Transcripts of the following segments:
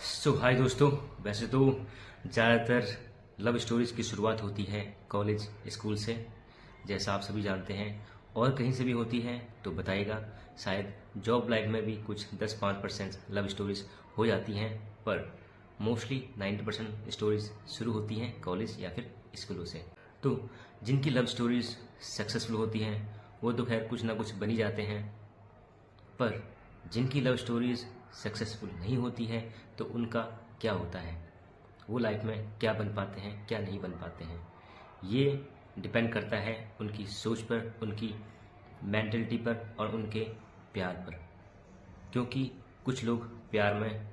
हाय दोस्तों। वैसे तो ज़्यादातर लव स्टोरीज की शुरुआत होती है कॉलेज स्कूल से, जैसा आप सभी जानते हैं, और कहीं से भी होती है तो बताइएगा। शायद जॉब लाइफ में भी कुछ 10-5% लव स्टोरीज हो जाती हैं, पर मोस्टली 90% स्टोरीज शुरू होती हैं कॉलेज या फिर स्कूलों से। तो जिनकी लव स्टोरीज सक्सेसफुल होती हैं वो तो खैर कुछ ना कुछ बन ही जाते हैं, पर जिनकी लव स्टोरीज सक्सेसफुल नहीं होती है तो उनका क्या होता है, वो लाइफ में क्या बन पाते हैं क्या नहीं बन पाते हैं, ये डिपेंड करता है उनकी सोच पर, उनकी मेंटलिटी पर और उनके प्यार पर। क्योंकि कुछ लोग प्यार में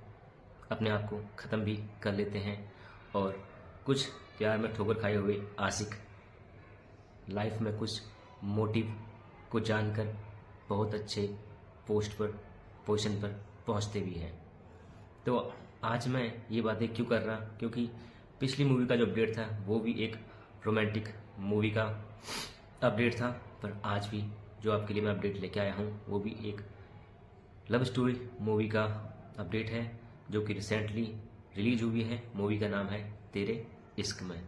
अपने आप को ख़त्म भी कर लेते हैं, और कुछ प्यार में ठोकर खाए हुए आशिक लाइफ में कुछ मोटिव को जानकर बहुत अच्छे पोस्ट पर, पोजीशन पर पहुंचते भी हैं। तो आज मैं ये बातें क्यों कर रहा, क्योंकि पिछली मूवी का जो अपडेट था वो भी एक रोमांटिक मूवी का अपडेट था, पर आज भी जो आपके लिए मैं अपडेट लेके आया हूँ वो भी एक लव स्टोरी मूवी का अपडेट है, जो कि रिसेंटली रिलीज हुई है। मूवी का नाम है तेरे इश्क में।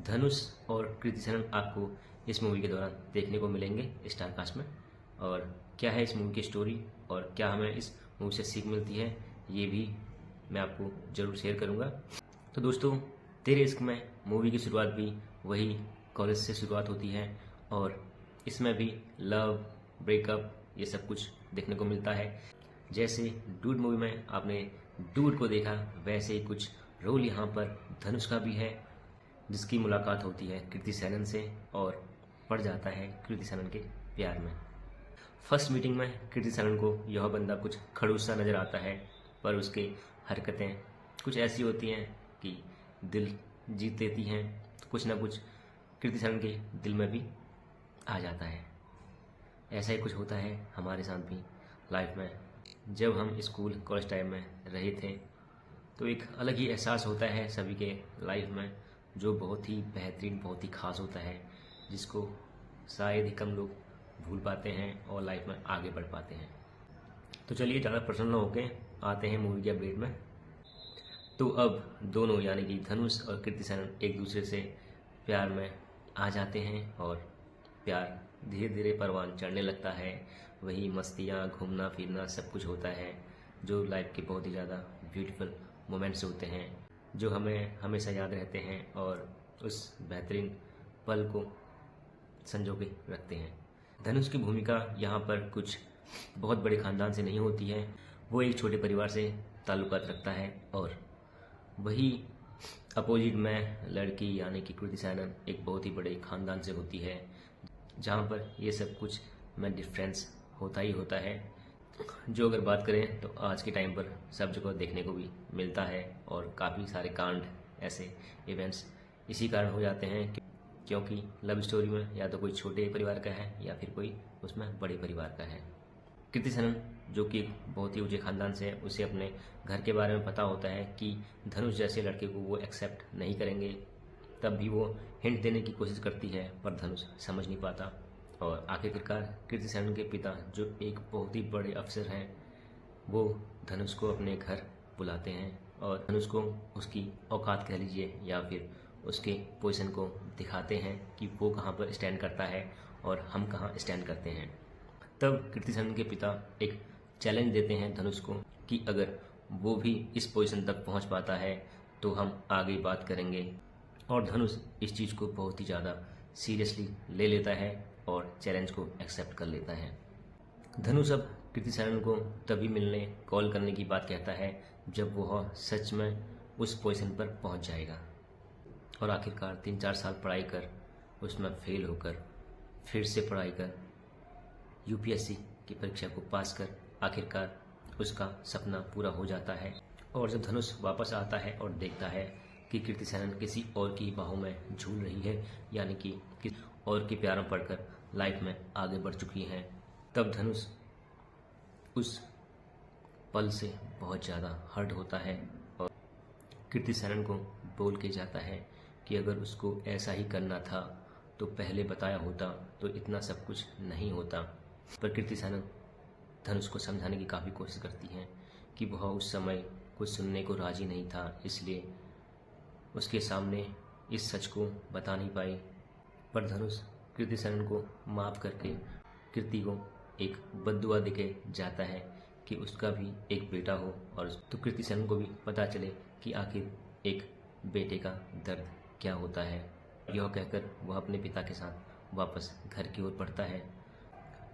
धनुष और कृति सेनन आपको इस मूवी के दौरान देखने को मिलेंगे स्टार कास्ट में। और क्या है इस मूवी की स्टोरी और क्या हमें इस मूवी से सीख मिलती है, ये भी मैं आपको ज़रूर शेयर करूँगा। तो दोस्तों, तेरे इश्क में मूवी की शुरुआत भी वही कॉलेज से शुरुआत होती है, और इसमें भी लव, ब्रेकअप, ये सब कुछ देखने को मिलता है। जैसे डूड मूवी में आपने डूड को देखा, वैसे ही कुछ रोल यहाँ पर धनुष का भी है, जिसकी मुलाकात होती है कृति सेनन से और पड़ जाता है कृति सेनन के प्यार में। फर्स्ट मीटिंग में कृति सेनन को यह बंदा कुछ खड़ूस सा नज़र आता है, पर उसकी हरकतें कुछ ऐसी होती हैं कि दिल जीत लेती हैं। कुछ ना कुछ कृति सेनन के दिल में भी आ जाता है। ऐसा ही कुछ होता है हमारे साथ भी लाइफ में। जब हम स्कूल कॉलेज टाइम में रहे थे तो एक अलग ही एहसास होता है सभी के लाइफ में, जो बहुत ही बेहतरीन, बहुत ही खास होता है, जिसको शायद ही कम लोग भूल पाते हैं और लाइफ में आगे बढ़ पाते हैं। तो चलिए ज़्यादा पर्सनल होके आते हैं मूवी के अपडेट में। तो अब दोनों यानी कि धनुष और कृति सेनन एक दूसरे से प्यार में आ जाते हैं, और प्यार धीरे धीरे परवान चढ़ने लगता है। वही मस्तियाँ, घूमना फिरना सब कुछ होता है, जो लाइफ के बहुत ही ज़्यादा ब्यूटीफुल मोमेंट्स होते हैं, जो हमें हमेशा याद रहते हैं और उस बेहतरीन पल को संजो के रखते हैं। धनुष की भूमिका यहाँ पर कुछ बहुत बड़े खानदान से नहीं होती है, वो एक छोटे परिवार से ताल्लुकात रखता है, और वही अपोजिट में लड़की यानी कि कृति सेनन एक बहुत ही बड़े खानदान से होती है, जहाँ पर ये सब कुछ में डिफरेंस होता ही होता है, जो अगर बात करें तो आज के टाइम पर सब जगह देखने को भी मिलता है। और काफ़ी सारे कांड, ऐसे इवेंट्स इसी कारण हो जाते हैं क्योंकि लव स्टोरी में या तो कोई छोटे परिवार का है या फिर कोई उसमें बड़े परिवार का है। कृति सेनन जो कि एक बहुत ही ऊंचे खानदान से है, उसे अपने घर के बारे में पता होता है कि धनुष जैसे लड़के को वो एक्सेप्ट नहीं करेंगे, तब भी वो हिंट देने की कोशिश करती है, पर धनुष समझ नहीं पाता। और आखिरकार कृति सेनन के पिता, जो एक बहुत ही बड़े अफसर हैं, वो धनुष को अपने घर बुलाते हैं और धनुष को उसकी औकात कह लीजिए या फिर उसके पोजीशन को दिखाते हैं कि वो कहाँ पर स्टैंड करता है और हम कहाँ स्टैंड करते हैं। तब कृति सेनन के पिता एक चैलेंज देते हैं धनुष को कि अगर वो भी इस पोजीशन तक पहुंच पाता है तो हम आगे बात करेंगे, और धनुष इस चीज़ को बहुत ही ज़्यादा सीरियसली ले लेता है और चैलेंज को एक्सेप्ट कर लेता है। धनुष अब कृति सेनन को तभी मिलने, कॉल करने की बात कहता है जब वह सच में उस पोजीशन पर पहुंच जाएगा। और आखिरकार 3-4 साल पढ़ाई कर, उसमें फेल होकर, फिर से पढ़ाई कर, यूपीएससी की परीक्षा को पास कर, आखिरकार उसका सपना पूरा हो जाता है। और जब धनुष वापस आता है और देखता है कि कृति सेनन किसी और की बाहों में झूल रही है, यानी कि किसी और के प्यार में पड़कर लाइफ में आगे बढ़ चुकी हैं, तब धनुष उस पल से बहुत ज़्यादा हर्ट होता है और कृति सेनन को बोल के जाता है कि अगर उसको ऐसा ही करना था तो पहले बताया होता तो इतना सब कुछ नहीं होता। पर कृति सेनन धनुष को समझाने की काफ़ी कोशिश करती हैं कि वह उस समय कुछ सुनने को राजी नहीं था, इसलिए उसके सामने इस सच को बता नहीं पाई। पर धनुष कृति सेनन को माफ करके कृति को एक बद्दुआ देके जाता है कि उसका भी एक बेटा हो, और तो कृति सेनन को भी पता चले कि आखिर एक बेटे का दर्द क्या होता है। यह कहकर वह अपने पिता के साथ वापस घर की ओर बढ़ता है।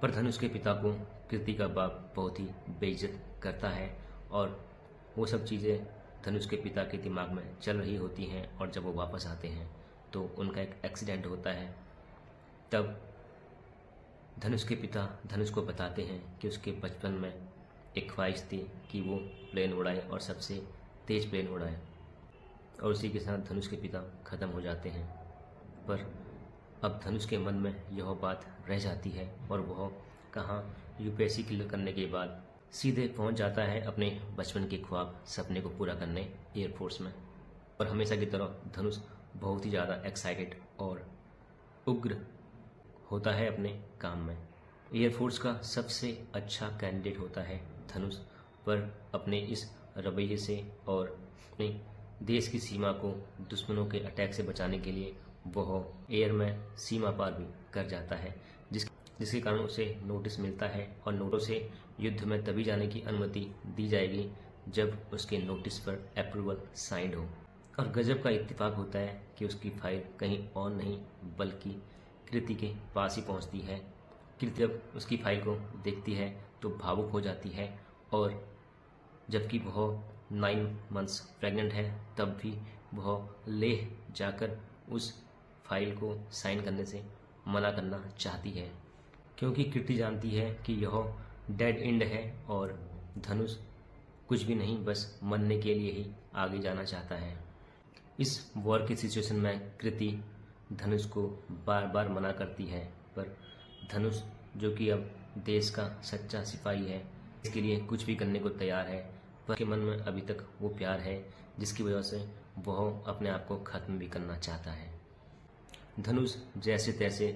पर धनुष के पिता को कृति का बाप बहुत ही बेइज्जत करता है, और वो सब चीज़ें धनुष के पिता के दिमाग में चल रही होती हैं। और जब वो वापस आते हैं तो उनका एक एक्सीडेंट होता है। तब धनुष के पिता धनुष को बताते हैं कि उसके बचपन में एक ख्वाहिश थी कि वो प्लेन उड़ाए और सबसे तेज प्लेन उड़ाए, और उसी के साथ धनुष के पिता ख़त्म हो जाते हैं। पर अब धनुष के मन में यह बात रह जाती है, और वह कहाँ यूपीएससी क्लियर करने के बाद सीधे पहुंच जाता है अपने बचपन के ख्वाब सपने को पूरा करने एयरफोर्स में। और हमेशा की तरह धनुष बहुत ही ज़्यादा एक्साइटेड और उग्र होता है अपने काम में। एयरफोर्स का सबसे अच्छा कैंडिडेट होता है धनुष, पर अपने इस रवैये से और अपने देश की सीमा को दुश्मनों के अटैक से बचाने के लिए वह एयर में सीमा पार भी कर जाता है, जिसके कारण उसे नोटिस मिलता है। और नोटों से युद्ध में तभी जाने की अनुमति दी जाएगी जब उसके नोटिस पर अप्रूवल साइंड हो। और गजब का इत्तेफाक होता है कि उसकी फाइल कहीं और नहीं बल्कि कृति के पास ही पहुंचती है। कृति जब उसकी फाइल को देखती है तो भावुक हो जाती है, और जबकि वह 9 मंथ्स प्रेग्नेंट है तब भी वह लेह जाकर उस फाइल को साइन करने से मना करना चाहती है, क्योंकि कृति जानती है कि यह डेड एंड है और धनुष कुछ भी नहीं, बस मरने के लिए ही आगे जाना चाहता है। इस वॉर की सिचुएशन में कृति धनुष को बार बार मना करती है, पर धनुष जो कि अब देश का सच्चा सिपाही है, इसके लिए कुछ भी करने को तैयार है। पर उसके मन में अभी तक वो प्यार है जिसकी वजह से वह अपने आप को खत्म भी करना चाहता है। धनुष जैसे तैसे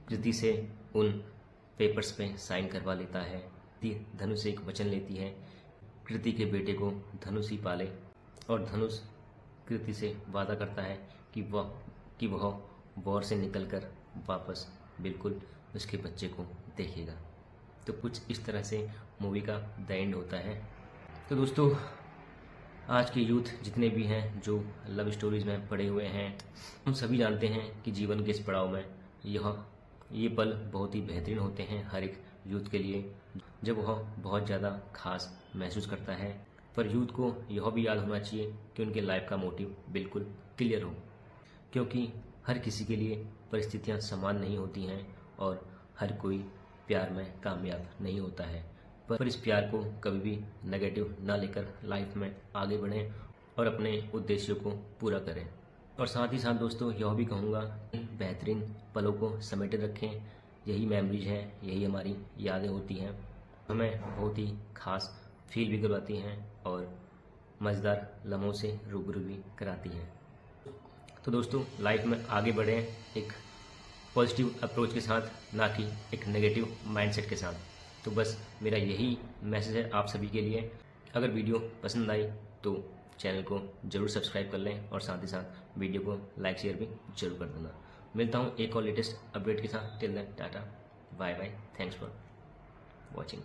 कृति से उन पेपर्स पे साइन करवा लेता है। धनुष से एक वचन लेती है कृति के बेटे को धनुष ही पाले, और धनुष कृति से वादा करता है कि वह वॉर से निकलकर वापस बिल्कुल उसके बच्चे को देखेगा। तो कुछ इस तरह से मूवी का द एंड होता है। तो दोस्तों, आज के यूथ जितने भी हैं जो लव स्टोरीज में पड़े हुए हैं, हम सभी जानते हैं कि जीवन के इस पड़ाव में ये पल बहुत ही बेहतरीन होते हैं हर एक यूथ के लिए, जब वह बहुत ज़्यादा खास महसूस करता है। पर यूथ को यह भी याद होना चाहिए कि उनके लाइफ का मोटिव बिल्कुल क्लियर हो, क्योंकि हर किसी के लिए परिस्थितियां समान नहीं होती हैं और हर कोई प्यार में कामयाब नहीं होता है। पर इस प्यार को कभी भी नेगेटिव ना लेकर लाइफ में आगे बढ़ें और अपने उद्देश्यों को पूरा करें। और साथ ही साथ दोस्तों, यह भी कहूँगा बेहतरीन पलों को समेटे रखें। यही मेमोरीज हैं, यही हमारी यादें होती हैं, हमें बहुत ही खास फील भी करवाती हैं और मज़ेदार लम्हों से रूबरू भी कराती हैं। तो दोस्तों, लाइफ में आगे बढ़ें एक पॉजिटिव अप्रोच के साथ, ना कि एक नेगेटिव माइंडसेट के साथ। तो बस मेरा यही मैसेज है आप सभी के लिए। अगर वीडियो पसंद आई तो चैनल को जरूर सब्सक्राइब कर लें, और साथ ही साथ वीडियो को लाइक शेयर भी जरूर कर देना। मिलता हूँ एक और लेटेस्ट अपडेट के साथ। Till then tata, bye bye, thanks for watching.